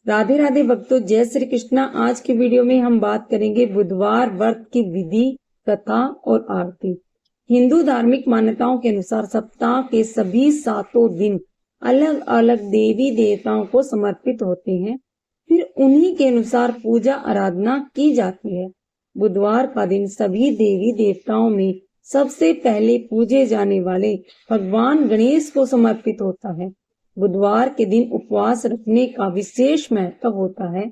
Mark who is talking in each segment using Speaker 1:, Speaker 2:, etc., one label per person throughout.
Speaker 1: राधे राधे भक्तों, जय श्री कृष्णा। आज की वीडियो में हम बात करेंगे बुधवार व्रत की विधि, कथा और आरती। हिंदू धार्मिक मान्यताओं के अनुसार सप्ताह के सभी 7 दिन अलग अलग देवी देवताओं को समर्पित होते हैं। फिर उन्हीं के अनुसार पूजा आराधना की जाती है। बुधवार का दिन सभी देवी देवताओं में सबसे पहले पूजे जाने वाले भगवान गणेश को समर्पित होता है। बुधवार के दिन उपवास रखने का विशेष महत्व होता है,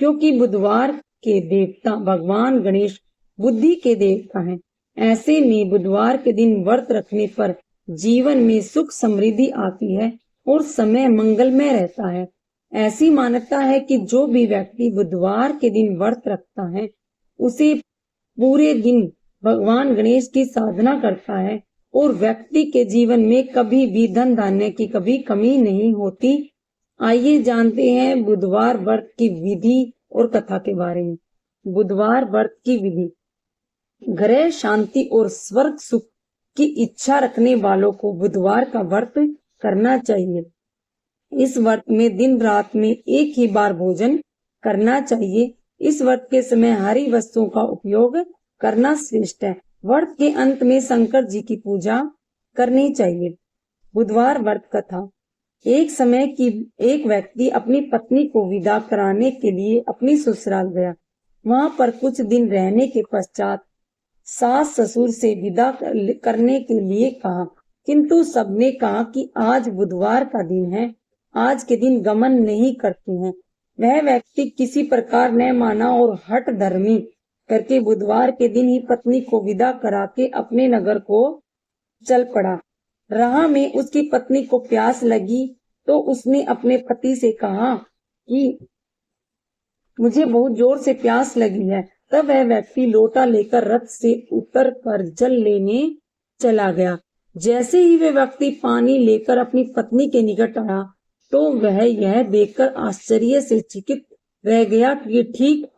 Speaker 1: क्योंकि बुधवार के देवता भगवान गणेश बुद्धि के देवता हैं। ऐसे में बुधवार के दिन व्रत रखने पर जीवन में सुख समृद्धि आती है और समय मंगलमय रहता है। ऐसी मान्यता है कि जो भी व्यक्ति बुधवार के दिन व्रत रखता है, उसे पूरे दिन भगवान गणेश की साधना करता है और व्यक्ति के जीवन में कभी भी धन धान्य की कभी कमी नहीं होती। आइए जानते हैं बुधवार व्रत की विधि और कथा के बारे में। बुधवार व्रत की विधि। ग्रह शांति और स्वर्ग सुख की इच्छा रखने वालों को बुधवार का व्रत करना चाहिए। इस व्रत में दिन रात में एक ही बार भोजन करना चाहिए। इस व्रत के समय हरी वस्तुओं का उपयोग करना श्रेष्ठ है। व्रत के अंत में शंकर जी की पूजा करनी चाहिए। बुधवार व्रत कथा। एक समय की एक व्यक्ति अपनी पत्नी को विदा कराने के लिए अपनी ससुराल गया। वहां पर कुछ दिन रहने के पश्चात सास ससुर से विदा करने के लिए कहा, किंतु सबने कहा कि आज बुधवार का दिन है, आज के दिन गमन नहीं करते हैं। वह व्यक्ति किसी प्रकार न माना और हठ धर्मी करके बुधवार के दिन ही पत्नी को विदा करा के अपने नगर को चल पड़ा। राह में उसकी पत्नी को प्यास लगी तो उसने अपने पति से कहा कि मुझे बहुत जोर से प्यास लगी है। तब वह व्यक्ति लोटा लेकर रथ से उतर कर जल लेने चला गया। जैसे ही वह व्यक्ति पानी लेकर अपनी पत्नी के निकट आया तो वह यह देखकर आश्चर्य से चकित रह गया कि ठीक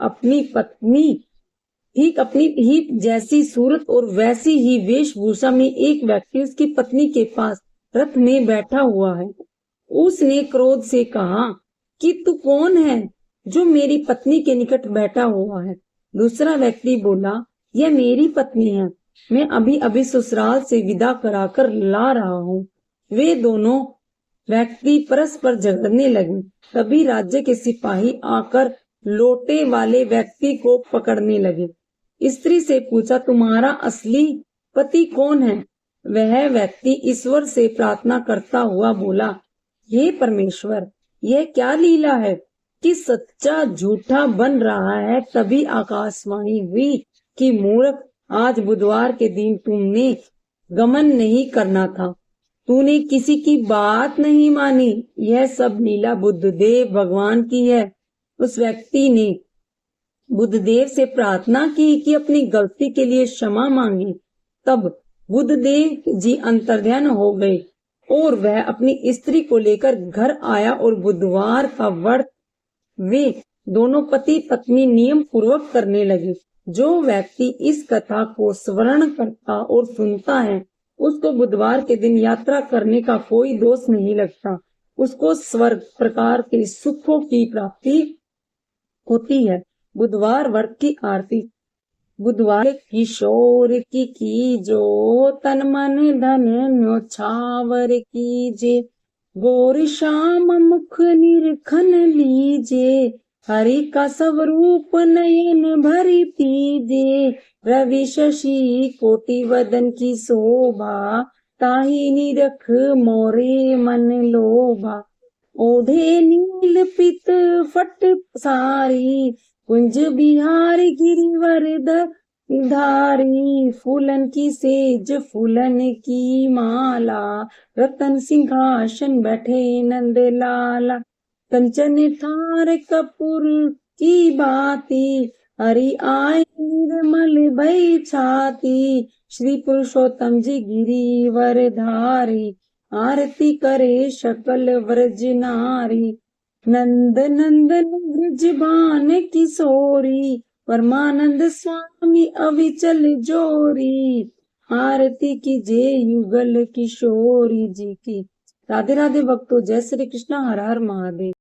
Speaker 1: अपनी ही जैसी सूरत और वैसी ही वेशभूषा में एक व्यक्ति उसकी पत्नी के पास रथ में बैठा हुआ है। उसने क्रोध से कहा कि तू कौन है जो मेरी पत्नी के निकट बैठा हुआ है? दूसरा व्यक्ति बोला, यह मेरी पत्नी है, मैं अभी अभी ससुराल से विदा कराकर ला रहा हूँ। वे दोनों व्यक्ति परस्पर झगड़ने लगे। तभी राज्य के सिपाही आकर लोटे वाले व्यक्ति को पकड़ने लगे। स्त्री से पूछा, तुम्हारा असली पति कौन है? वह व्यक्ति ईश्वर से प्रार्थना करता हुआ बोला, हे परमेश्वर, यह क्या लीला है कि सच्चा झूठा बन रहा है। तभी आकाशवाणी हुई कि मूर्ख, आज बुधवार के दिन तुमने गमन नहीं करना था, तूने किसी की बात नहीं मानी। यह सब लीला बुद्धदेव भगवान की है। उस व्यक्ति ने बुद्धदेव से प्रार्थना की कि अपनी गलती के लिए क्षमा मांगे। तब बुद्धदेव जी अंतर्ध्यान हो गए और वह अपनी स्त्री को लेकर घर आया और बुधवार का व्रत वे दोनों पति पत्नी नियम पूर्वक करने लगे। जो व्यक्ति इस कथा को श्रवण करता और सुनता है, उसको बुधवार के दिन यात्रा करने का कोई दोष नहीं लगता। उसको स्वर्ग प्रकार के सुखों की प्राप्ति होती है। बुधवार व्रत की आरती। बुधवार किशोर की जो तन मन धन न्योछावर कीजे, गौर श्याम मुख निरखन लीजे, हरि का सब रूप नयन भरी पीजे, रवि शशि कोटि वदन की शोभा, ताहि निरख मोरे मन लोभा। ओढ़े नील पित फट सारी, कुंज बिहारी गिरिवर धारी, फूलन की सेज फूलन की माला, रतन सिंहासन बैठे नंद लाला, कंचन थार कपूर की बाती, हरि आए निर्मल भई छाती, श्री पुरुषोत्तम जी गिरिवर धारी, आरती करे सकल व्रज नारी, नंद नंदन ब्रजभान किशोरी, परमानंद स्वामी अविचल जोरी, आरती कीजे युगल किशोरी जी की। राधे राधे भक्तों, जय श्री कृष्ण, हर हर महादेव।